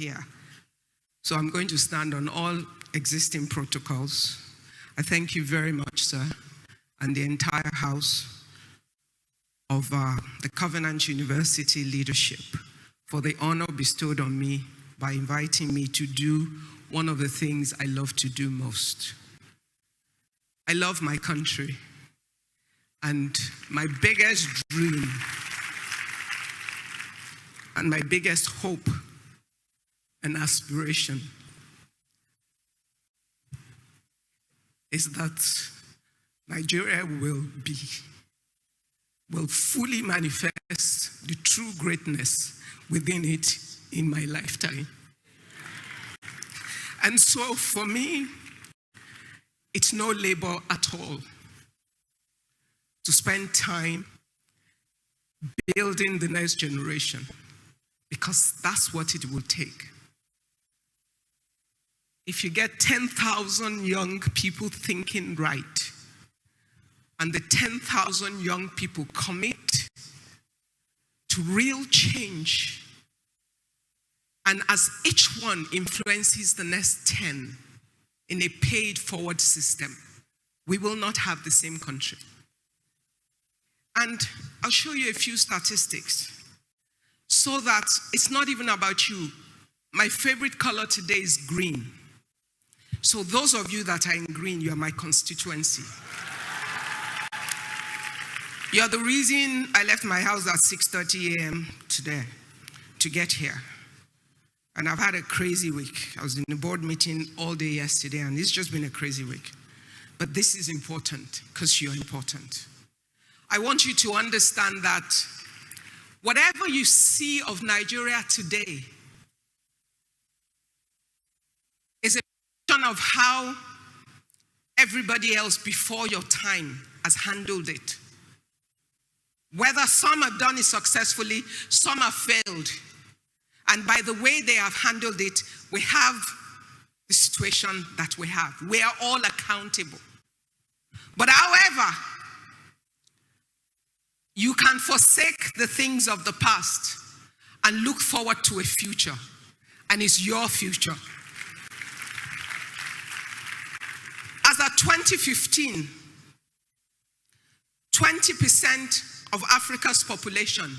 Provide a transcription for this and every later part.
here. So I'm going to stand on all existing protocols. I thank you very much, sir, and the entire house of the Covenant University leadership for the honor bestowed on me by inviting me to do one of the things I love to do most. I love my country, and my biggest dream and my biggest hope and aspiration is that Nigeria will fully manifest the true greatness within it in my lifetime. And so for me, it's no labor at all to spend time building the next generation, because that's what it will take. If you get 10,000 young people thinking right, and the 10,000 young people commit to real change, and as each one influences the next 10 in a paid forward system, we will not have the same country. And I'll show you a few statistics so that it's not even about you. My favorite color today is green. So those of you that are in green, you are my constituency. You're the reason I left my house at 6:30 a.m. today to get here. And I've had a crazy week. I was in a board meeting all day yesterday, and it's just been a crazy week. But this is important because you're important. I want you to understand that whatever you see of Nigeria today is a function of how everybody else before your time has handled it. Whether some have done it successfully, some have failed. And by the way they have handled it, we have the situation that we have. We are all accountable. But however, you can forsake the things of the past and look forward to a future. And it's your future. As of 2015, 20% of Africa's population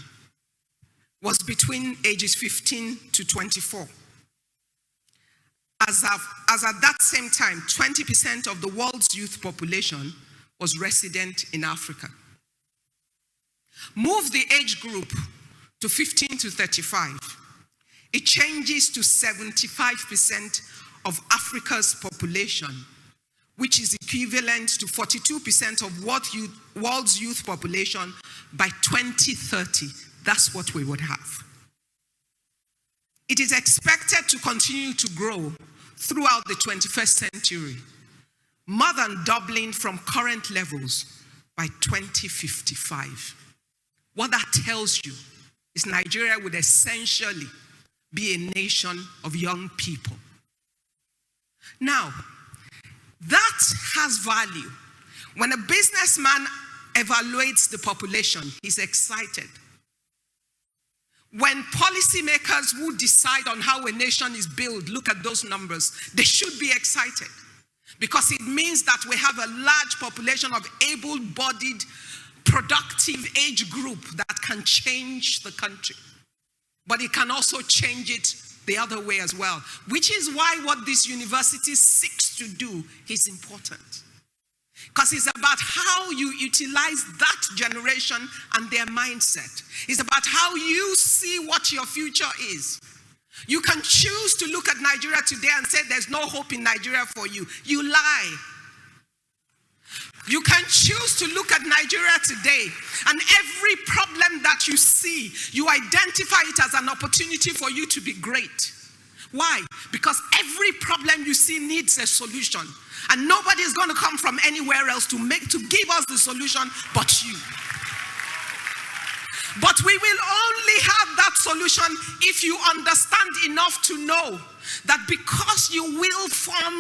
was between ages 15 to 24. As at that same time, 20% of the world's youth population was resident in Africa. Move the age group to 15 to 35. It changes to 75% of Africa's population, which is equivalent to 42% of world's youth population by 2030. That's what we would have. It is expected to continue to grow throughout the 21st century, more than doubling from current levels by 2055. What that tells you is Nigeria would essentially be a nation of young people. Now, that has value. When a businessman evaluates the population, he's excited. When policymakers who decide on how a nation is built look at those numbers, they should be excited, because it means that we have a large population of able-bodied, productive age group that can change the country. But it can also change it the other way as well, which is why what this university seeks to do is important. Because it's about how you utilize that generation and their mindset. It's about how you see what your future is. You can choose to look at Nigeria today and say there's no hope in Nigeria for you. You lie. You can choose to look at Nigeria today, and every problem that you see, you identify it as an opportunity for you to be great. Why? Because every problem you see needs a solution, and nobody is going to come from anywhere else to give us the solution but you. But we will only have that solution if you understand enough to know that because you will form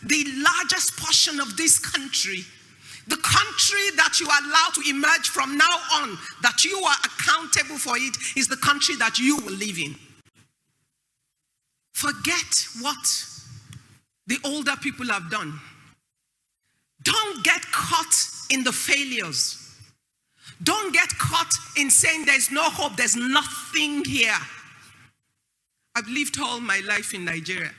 the largest portion of this country, the country that you allow to emerge from now on, that you are accountable for it, is the country that you will live in. Forget what the older people have done. Don't get caught in the failures. Don't get caught in saying there's no hope, there's nothing here. I've lived all my life in Nigeria.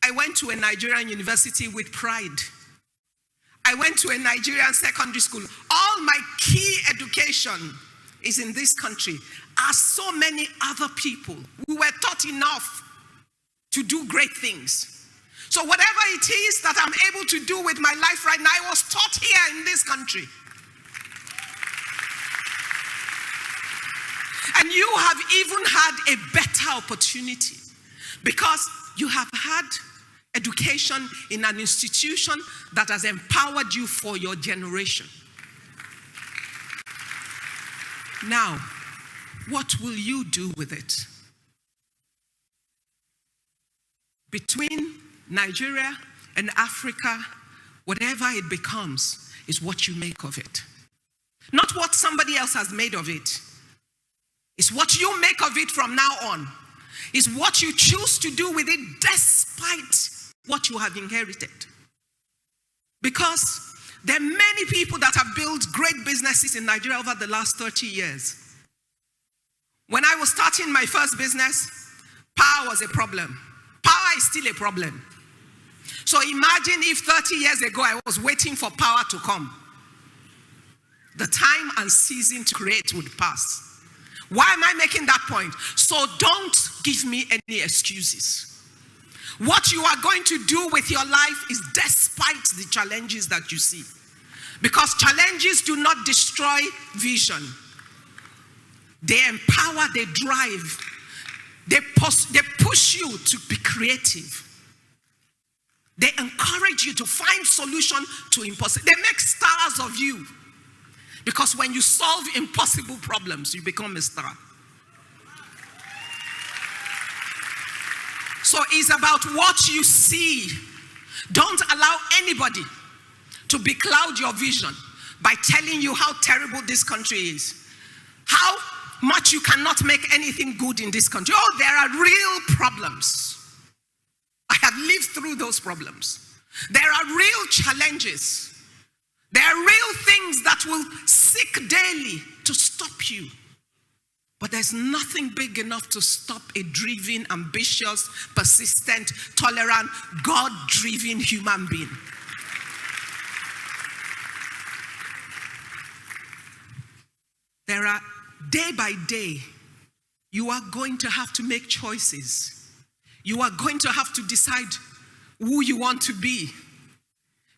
I went to a Nigerian university with pride. I went to a Nigerian secondary school. All my key education is in this country. As so many other people, we were taught enough to do great things. So whatever it is that I'm able to do with my life right now, I was taught here in this country. And you have even had a better opportunity because you have had education in an institution that has empowered you for your generation. Now, what will you do with it? Between Nigeria and Africa, whatever it becomes is what you make of it. Not what somebody else has made of it. It's what you make of it from now on. It's what you choose to do with it despite what you have inherited. Because there are many people that have built great businesses in Nigeria over the last 30 years. When I was starting my first business, power was a problem. Power is still a problem. So imagine if 30 years ago I was waiting for power to come. The time and season to create would pass. Why am I making that point? So don't give me any excuses. What you are going to do with your life is despite the challenges that you see. Because challenges do not destroy vision. They empower, they drive, they push you to be creative. They encourage you to find solution to impossible. They make stars of you. Because when you solve impossible problems, you become a star. So it's about what you see. Don't allow anybody to becloud your vision by telling you how terrible this country is. How much you cannot make anything good in this country. Oh, there are real problems. I have lived through those problems. There are real challenges. There are real things that will seek daily to stop you. But there's nothing big enough to stop a driven, ambitious, persistent, tolerant, God-driven human being. There are, day by day, you are going to have to make choices. You are going to have to decide who you want to be.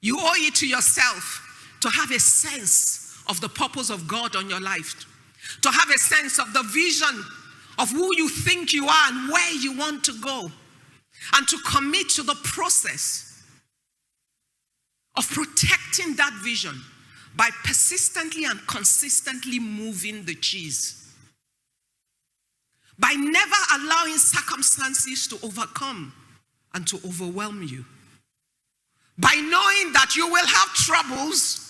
You owe it to yourself to have a sense of the purpose of God on your life. To have a sense of the vision of who you think you are and where you want to go. And to commit to the process of protecting that vision by persistently and consistently moving the cheese. By never allowing circumstances to overcome and to overwhelm you. By knowing that you will have troubles.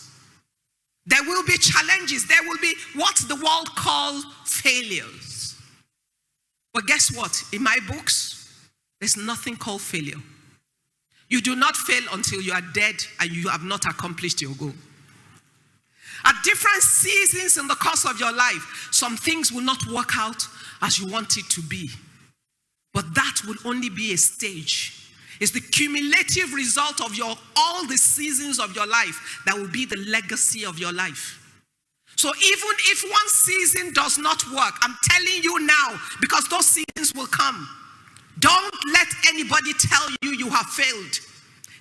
There will be challenges. There will be what the world calls failures. But guess what? In my books, there's nothing called failure. You do not fail until you are dead and you have not accomplished your goal. At different seasons in the course of your life, some things will not work out as you want it to be. But that will only be a stage. It's the cumulative result of all the seasons of your life that will be the legacy of your life. So even if one season does not work, I'm telling you now, because those seasons will come. Don't let anybody tell you you have failed.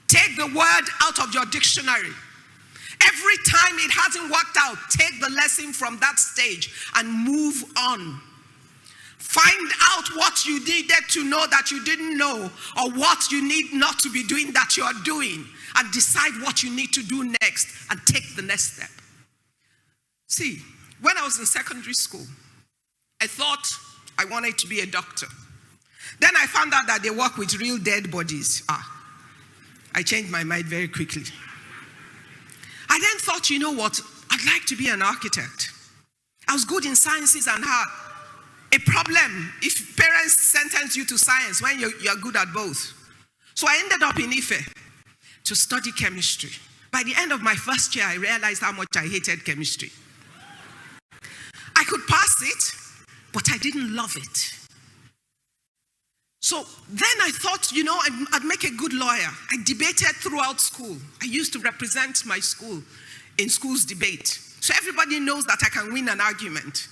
Take the word out of your dictionary. Every time it hasn't worked out, take the lesson from that stage and move on. Find out what you needed to know that you didn't know, or what you need not to be doing that you are doing, and decide what you need to do next and take the next step. See, when I was in secondary school, I thought I wanted to be a doctor. Then I found out that they work with real dead bodies. I changed my mind very quickly. I then thought, you know what, I'd like to be an architect. I was good in sciences and art. a problem if parents sentence you to science when you're good at both. So I ended up in Ife to study chemistry. By the end of my first year, I realized how much I hated chemistry. I could pass it, but I didn't love it. So then I thought, I'd make a good lawyer. I debated throughout school. I used to represent my school in school's debate. So everybody knows that I can win an argument.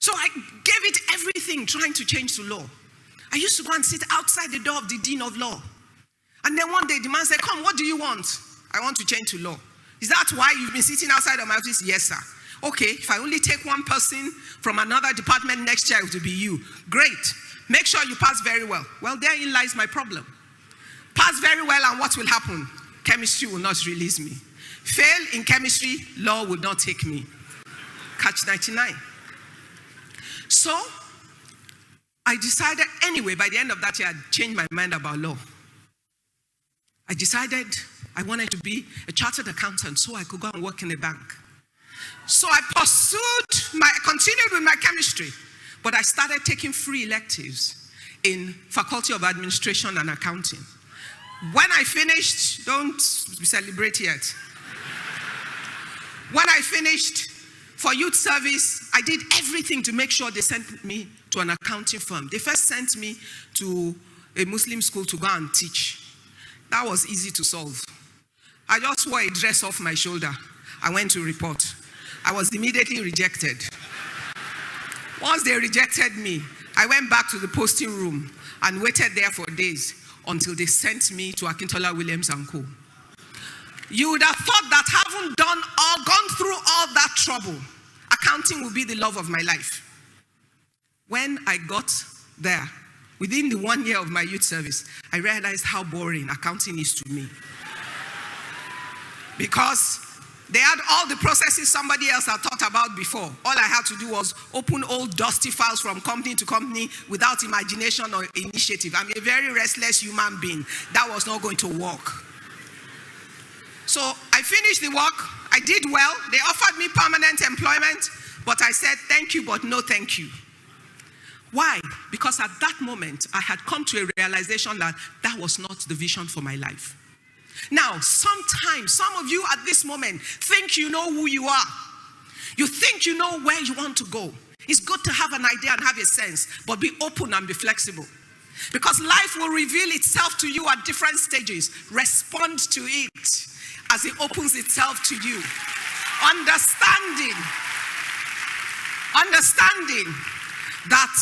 So I gave it everything trying to change to law. I used to go and sit outside the door of the dean of law. And then one day the man said, come, what do you want? I want to change to law. Is that why you've been sitting outside of my office? Yes, sir. Okay, if I only take one person from another department next year, it will be you. Great. Make sure you pass very well. Well, therein lies my problem. Pass very well, and what will happen? Chemistry will not release me. Fail in chemistry, law will not take me. Catch 99. So, I decided anyway, by the end of that year, I'd changed my mind about law. I decided I wanted to be a chartered accountant so I could go and work in a bank. So I continued with my chemistry, but I started taking free electives in Faculty of Administration and Accounting. When I finished, don't celebrate yet. When I finished for youth service, I did everything to make sure they sent me to an accounting firm. They first sent me to a Muslim school to go and teach. That was easy to solve. I just wore a dress off my shoulder. I went to report. I was immediately rejected. Once they rejected me, I went back to the posting room and waited there for days until they sent me to Akintola Williams & Co. You would have thought that having gone through all that trouble, accounting would be the love of my life. When I got there, within the 1 year of my youth service, I realized how boring accounting is to me. Because they had all the processes somebody else had thought about before. All I had to do was open old dusty files from company to company without imagination or initiative. I'm a very restless human being. That was not going to work. So I finished the work. I did well. They offered me permanent employment, but I said, thank you, but no thank you. Why? Because at that moment, I had come to a realization that that was not the vision for my life. Now, sometimes, some of you at this moment think you know who you are. You think you know where you want to go. It's good to have an idea and have a sense, but be open and be flexible. Because life will reveal itself to you at different stages. Respond to it as it opens itself to you. Understanding that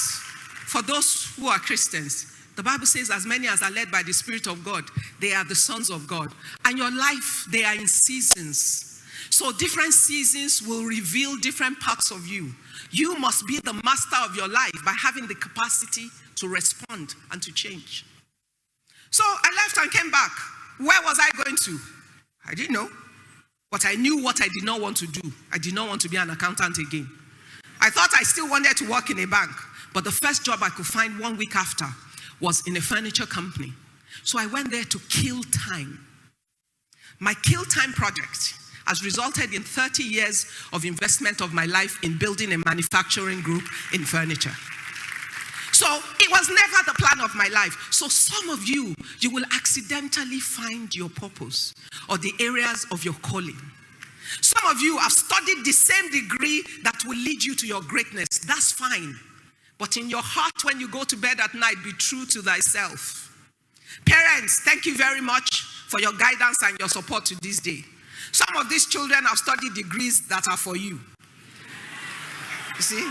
for those who are Christians, the Bible says as many as are led by the Spirit of God, they are the sons of God. And your life, they are in seasons. So different seasons will reveal different parts of you. You must be the master of your life by having the capacity to respond and to change. So I left and came back. Where was I going to? I didn't know. But I knew what I did not want to do. I did not want to be an accountant again. I thought I still wanted to work in a bank. But the first job I could find 1 week after was in a furniture company. So I went there to kill time. My kill time project has resulted in 30 years of investment of my life in building a manufacturing group in furniture. So it was never the plan of my life. So some of you will accidentally find your purpose or the areas of your calling. Some of you have studied the same degree that will lead you to your greatness. That's fine. But in your heart, when you go to bed at night, be true to thyself. Parents, thank you very much for your guidance and your support to this day. Some of these children have studied degrees that are for you. You see?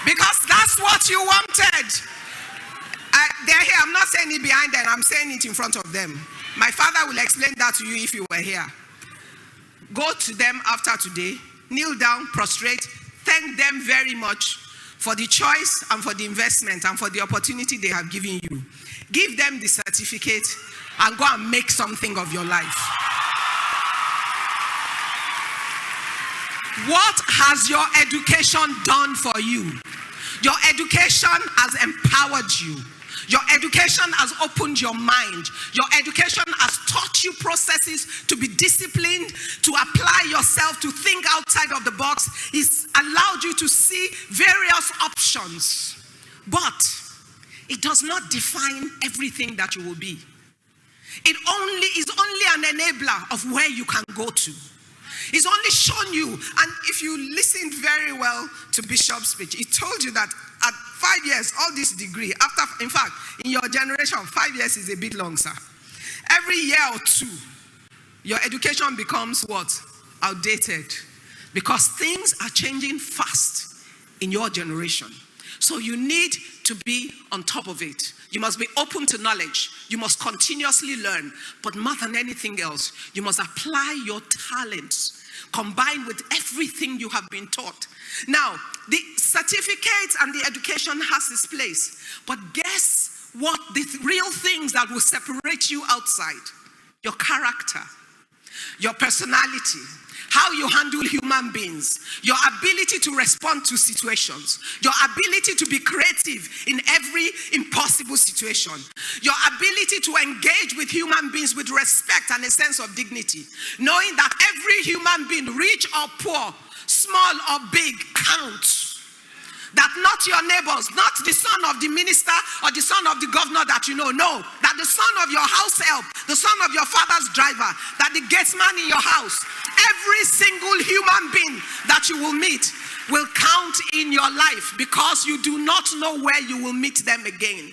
Because that's what you wanted. They're here. I'm not saying it behind them. I'm saying it in front of them. My father will explain that to you if you were here. Go to them after today. Kneel down, prostrate. Thank them very much for the choice and for the investment and for the opportunity they have given you. Give them the certificate and go and make something of your life. What has your education done for you? Your education has empowered you. Your education has opened your mind. Your education has taught you processes to be disciplined, to apply yourself, to think outside of the box. It's allowed you to see various options. But it does not define everything that you will be. It is only an enabler of where you can go to. It's only shown you, and if you listened very well to Bishop's speech, he told you that at 5 years, all this degree, in fact, in your generation, 5 years is a bit long, sir. Every year or two, your education becomes what? Outdated. Because things are changing fast in your generation. So you need to be on top of it. You must be open to knowledge. You must continuously learn. But more than anything else, you must apply your talents combined with everything you have been taught. Now, the certificate and the education has its place. But guess what? The real things that will separate you outside: your character, your personality, how you handle human beings, your ability to respond to situations, your ability to be creative in every impossible situation, your ability to engage with human beings with respect and a sense of dignity, knowing that every human being, rich or poor, small or big, counts. That not your neighbors, not the son of the minister or the son of the governor that you know, no. That the son of your house help, the son of your father's driver, that the gatesman in your house, every single human being that you will meet will count in your life, because you do not know where you will meet them again.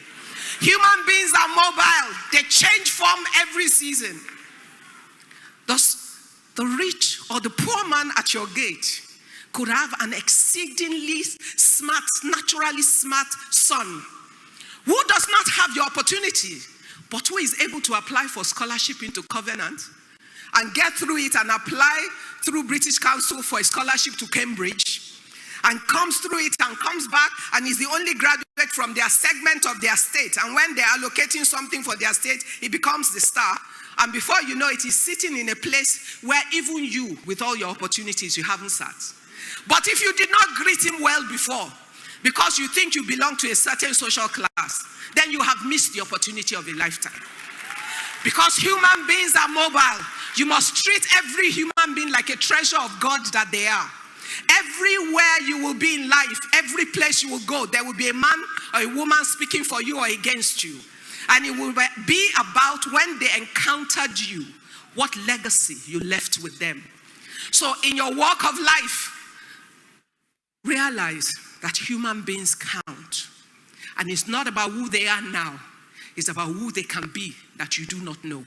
Human beings are mobile. They change form every season. Thus, the rich or the poor man at your gate could have an exceedingly smart, naturally smart son who does not have the opportunity, but who is able to apply for scholarship into Covenant and get through it and apply through British Council for a scholarship to Cambridge, and comes through it and comes back and is the only graduate from their segment of their state. And when they're allocating something for their state, he becomes the star. And before you know it, he's sitting in a place where even you, with all your opportunities, you haven't sat. But if you did not greet him well before, because you think you belong to a certain social class, then you have missed the opportunity of a lifetime. Because human beings are mobile. You must treat every human being like a treasure of God that they are. Everywhere you will be in life, every place you will go, there will be a man or a woman speaking for you or against you. And it will be about when they encountered you, what legacy you left with them. So in your walk of life, realize that human beings count. And it's not about who they are now. It's about who they can be that you do not know.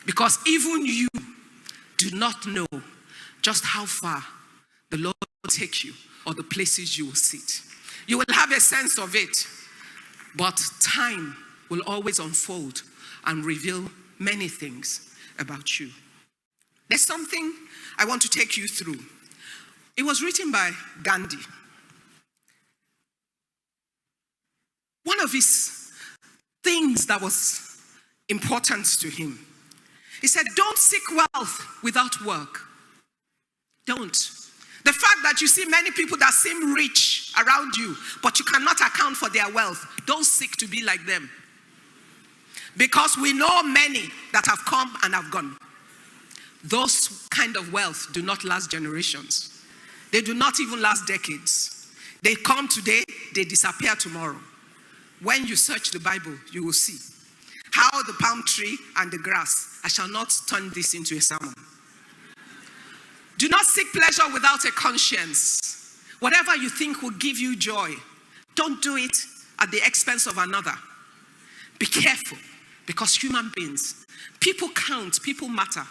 Because even you do not know just how far the Lord will take you or the places you will sit. You will have a sense of it, but time will always unfold and reveal many things about you. There's something I want to take you through. It was written by Gandhi. One of his things that was important to him, he said, don't seek wealth without work. Don't. The fact that you see many people that seem rich around you, but you cannot account for their wealth, don't seek to be like them. Because we know many that have come and have gone. Those kind of wealth do not last generations. They do not even last decades. They come today, they disappear tomorrow. When you search the Bible, you will see how the palm tree and the grass, I shall not turn this into a sermon. Do not seek pleasure without a conscience. Whatever you think will give you joy, don't do it at the expense of another. Be careful, because human beings, people count, people matter.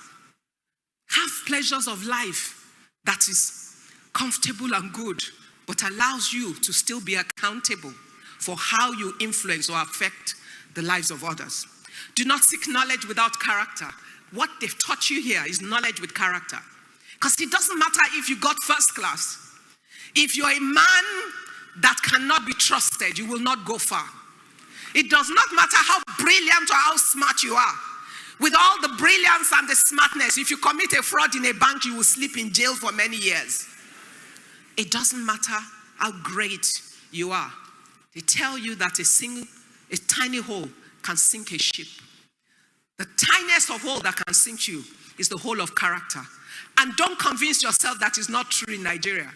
Have pleasures of life that is comfortable and good, but allows you to still be accountable for how you influence or affect the lives of others. Do not seek knowledge without character. What they've taught you here is knowledge with character. Because it doesn't matter if you got first class. If you're a man that cannot be trusted, you will not go far. It does not matter how brilliant or how smart you are. With all the brilliance and the smartness, if you commit a fraud in a bank, you will sleep in jail for many years. It doesn't matter how great you are. They tell you that a a tiny hole can sink a ship. The tiniest of hole that can sink you is the hole of character. And don't convince yourself that is not true in Nigeria.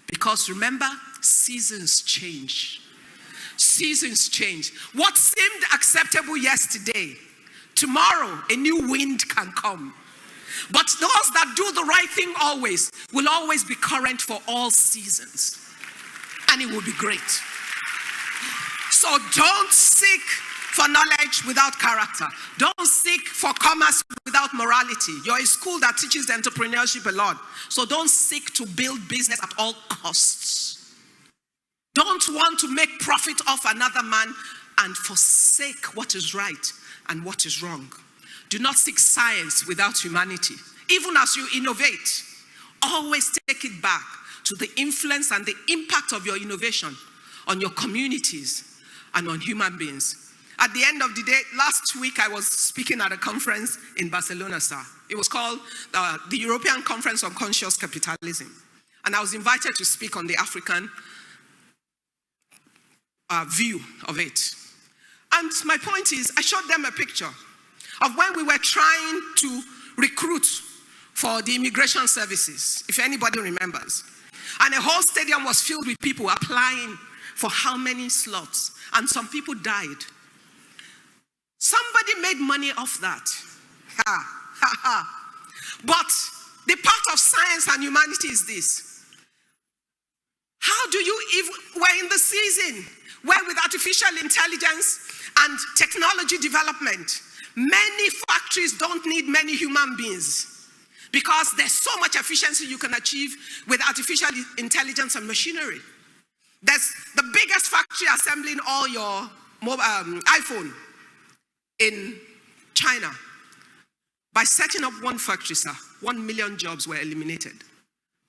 Because remember, seasons change. Seasons change. What seemed acceptable yesterday, tomorrow a new wind can come. But those that do the right thing always will always be current for all seasons. And it will be great. So don't seek for knowledge without character. Don't seek for commerce without morality. You're a school that teaches entrepreneurship a lot. So don't seek to build business at all costs. Don't want to make profit off another man and forsake what is right and what is wrong. Do not seek science without humanity. Even as you innovate, always take it back to the influence and the impact of your innovation on your communities and on human beings. At the end of the day, last week I was speaking at a conference in Barcelona, sir. It was called the European Conference on Conscious Capitalism. And I was invited to speak on the African view of it. And my point is, I showed them a picture of when we were trying to recruit for the immigration services, if anybody remembers. And a whole stadium was filled with people applying for how many slots. And some people died. Somebody made money off that. But the part of science and humanity is this. How do you even, we're in the season where with artificial intelligence and technology development, many factories don't need many human beings because there's so much efficiency you can achieve with artificial intelligence and machinery. There's the biggest factory assembling all your iPhone in China. By setting up one factory, sir, 1 million jobs were eliminated.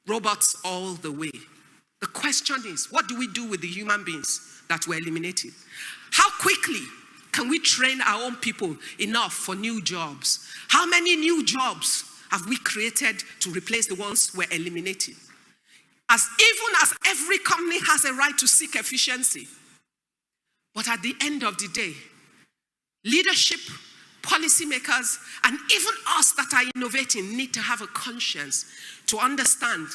Robots all the way. The question is, what do we do with the human beings that were eliminated? How quickly can we train our own people enough for new jobs? How many new jobs have we created to replace the ones we're eliminating? Even as every company has a right to seek efficiency. But at the end of the day, leadership, policymakers, and even us that are innovating need to have a conscience to understand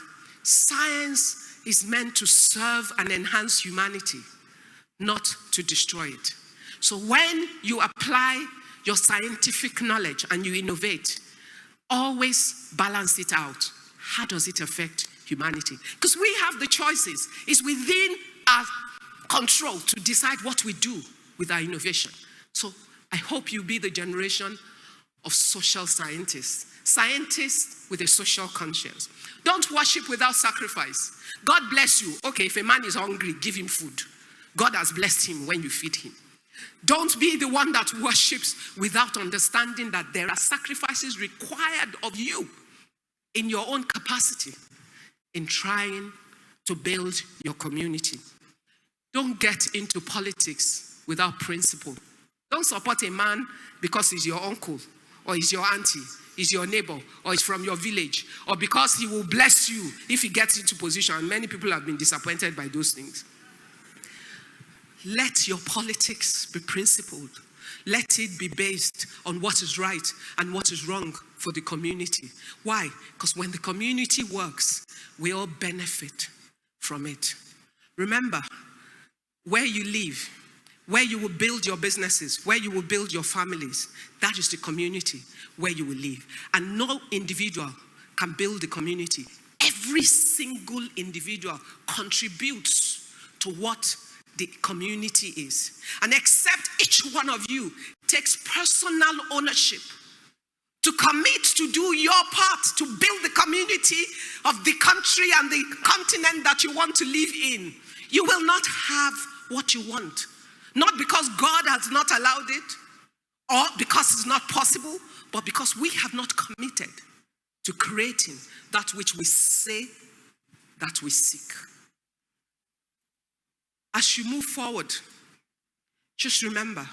science is meant to serve and enhance humanity, not to destroy it. So when you apply your scientific knowledge and you innovate, always balance it out. How does it affect humanity? Because we have the choices. It's within our control to decide what we do with our innovation. So I hope you be the generation of social scientists. Scientists with a social conscience. Don't worship without sacrifice. God bless you. Okay, if a man is hungry, give him food. God has blessed him when you feed him. Don't be the one that worships without understanding that there are sacrifices required of you in your own capacity in trying to build your community. Don't get into politics without principle. Don't support a man because he's your uncle or he's your auntie, he's your neighbor, or he's from your village, or because he will bless you if he gets into position. And many people have been disappointed by those things. Let your politics be principled. Let it be based on what is right and what is wrong for the community. Why? Because when the community works, we all benefit from it. Remember, where you live, where you will build your businesses, where you will build your families, that is the community where you will live. And no individual can build the community. Every single individual contributes to what the community is. And except each one of you takes personal ownership to commit to do your part to build the community of the country and the continent that you want to live in, you will not have what you want. Not because God has not allowed it or because it's not possible, but because we have not committed to creating that which we say that we seek. As you move forward, just remember,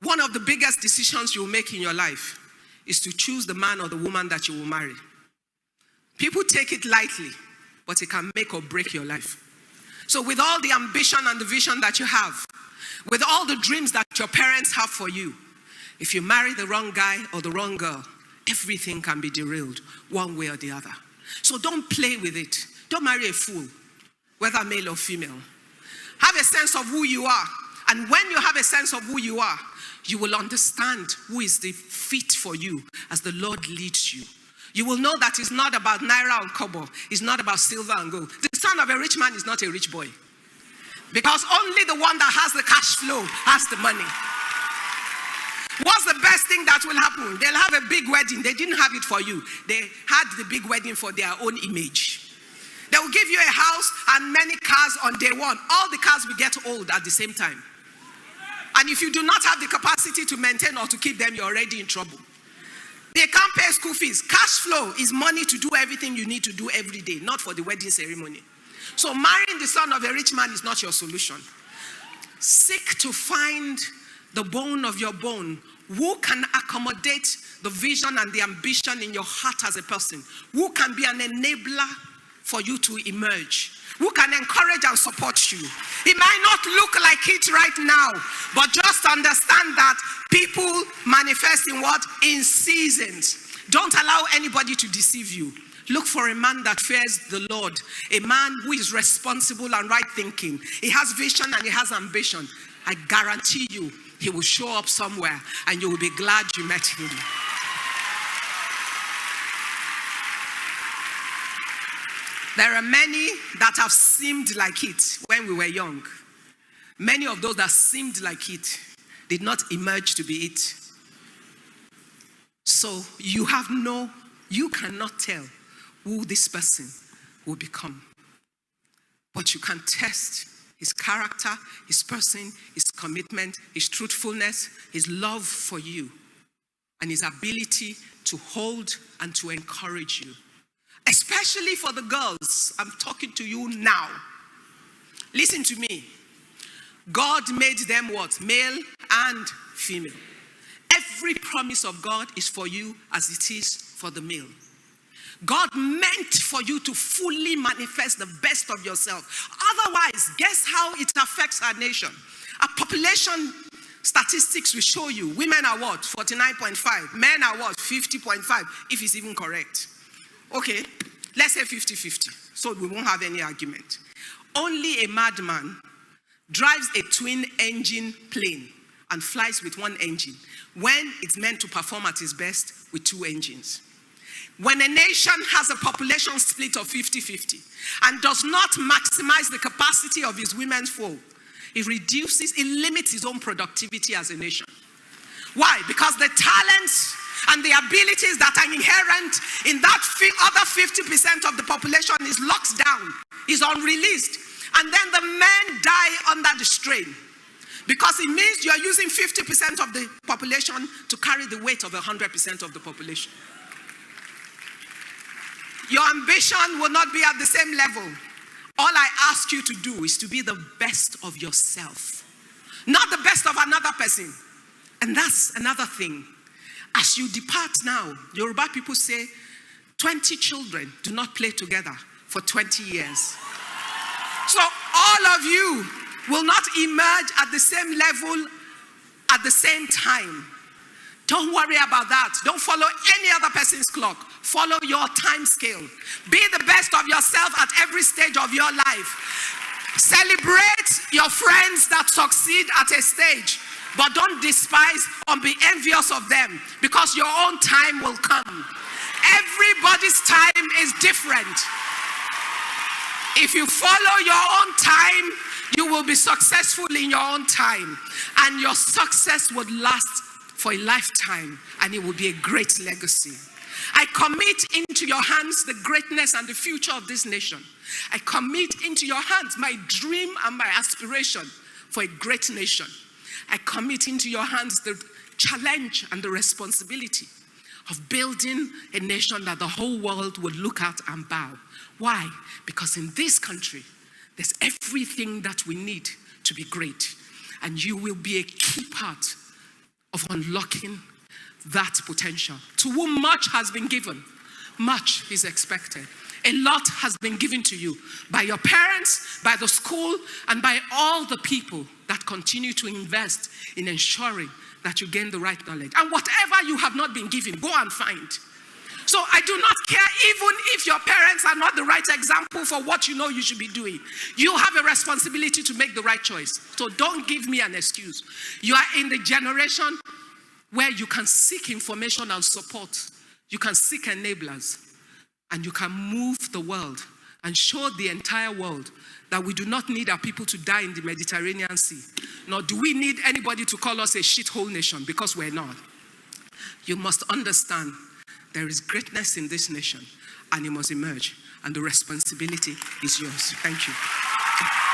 one of the biggest decisions you will make in your life is to choose the man or the woman that you will marry. People take it lightly, but it can make or break your life. So with all the ambition and the vision that you have, with all the dreams that your parents have for you, if you marry the wrong guy or the wrong girl, everything can be derailed one way or the other. So don't play with it. Don't marry a fool, whether male or female. Have a sense of who you are. And when you have a sense of who you are, you will understand who is the fit for you as the Lord leads you. You will know that it's not about naira and kobo. It's not about silver and gold. The son of a rich man is not a rich boy. Because only the one that has the cash flow has the money. What's the best thing that will happen? They'll have a big wedding. They didn't have it for you. They had the big wedding for their own image. They will give you a house and many cars on day one. All the cars will get old at the same time. And if you do not have the capacity to maintain or to keep them, you're already in trouble. They can't pay school fees. Cash flow is money to do everything you need to do every day, not for the wedding ceremony. So marrying the son of a rich man is not your solution. Seek to find the bone of your bone. Who can accommodate the vision and the ambition in your heart as a person? Who can be an enabler for you to emerge? Who can encourage and support you? It might not look like it right now, but just understand that people manifest in what? In seasons. Don't allow anybody to deceive you. Look for a man that fears the Lord, a man who is responsible and right thinking. He has vision and he has ambition. I guarantee you, he will show up somewhere and you will be glad you met him. There are many that have seemed like it when we were young. Many of those that seemed like it did not emerge to be it. So you cannot tell who this person will become. But you can test his character, his person, his commitment, his truthfulness, his love for you, and his ability to hold and to encourage you. Especially for the girls, I'm talking to you now. Listen to me. God made them what? Male and female. Every promise of God is for you as it is for the male. God meant for you to fully manifest the best of yourself. Otherwise, guess how it affects our nation? Our population statistics will show you women are what? 49.5. Men are what? 50.5, if it's even correct. Okay, let's say 50-50, so we won't have any argument. Only a madman drives a twin-engine plane and flies with one engine when it's meant to perform at its best with two engines. When a nation has a population split of 50-50 and does not maximize the capacity of its women's flow, it limits its own productivity as a nation. Why? Because the talents and the abilities that are inherent in that other 50% of the population is locked down, is unreleased. And then the men die under the strain. Because it means you are using 50% of the population to carry the weight of 100% of the population. Your ambition will not be at the same level. All I ask you to do is to be the best of yourself, not the best of another person. And that's another thing. As you depart now, Yoruba people say 20 children do not play together for 20 years. So all of you will not emerge at the same level at the same time. Don't worry about that. Don't follow any other person's clock. Follow your time scale. Be the best of yourself at every stage of your life. Celebrate your friends that succeed at a stage. But don't despise or be envious of them, because your own time will come. Everybody's time is different. If you follow your own time, you will be successful in your own time. And your success would last for a lifetime, and it will be a great legacy. I commit into your hands the greatness and the future of this nation. I commit into your hands my dream and my aspiration for a great nation. I commit into your hands the challenge and the responsibility of building a nation that the whole world will look at and bow. Why? Because in this country, there's everything that we need to be great. And you will be a key part of unlocking that potential. To whom much has been given, much is expected. A lot has been given to you by your parents, by the school, and by all the people that continue to invest in ensuring that you gain the right knowledge. And whatever you have not been given, go and find. So I do not care even if your parents are not the right example for what you know you should be doing. You have a responsibility to make the right choice. So don't give me an excuse. You are in the generation where you can seek information and support. You can seek enablers. And you can move the world and show the entire world that we do not need our people to die in the Mediterranean Sea. Nor do we need anybody to call us a shithole nation, because we're not. You must understand there is greatness in this nation, and you must emerge, and the responsibility is yours. Thank you.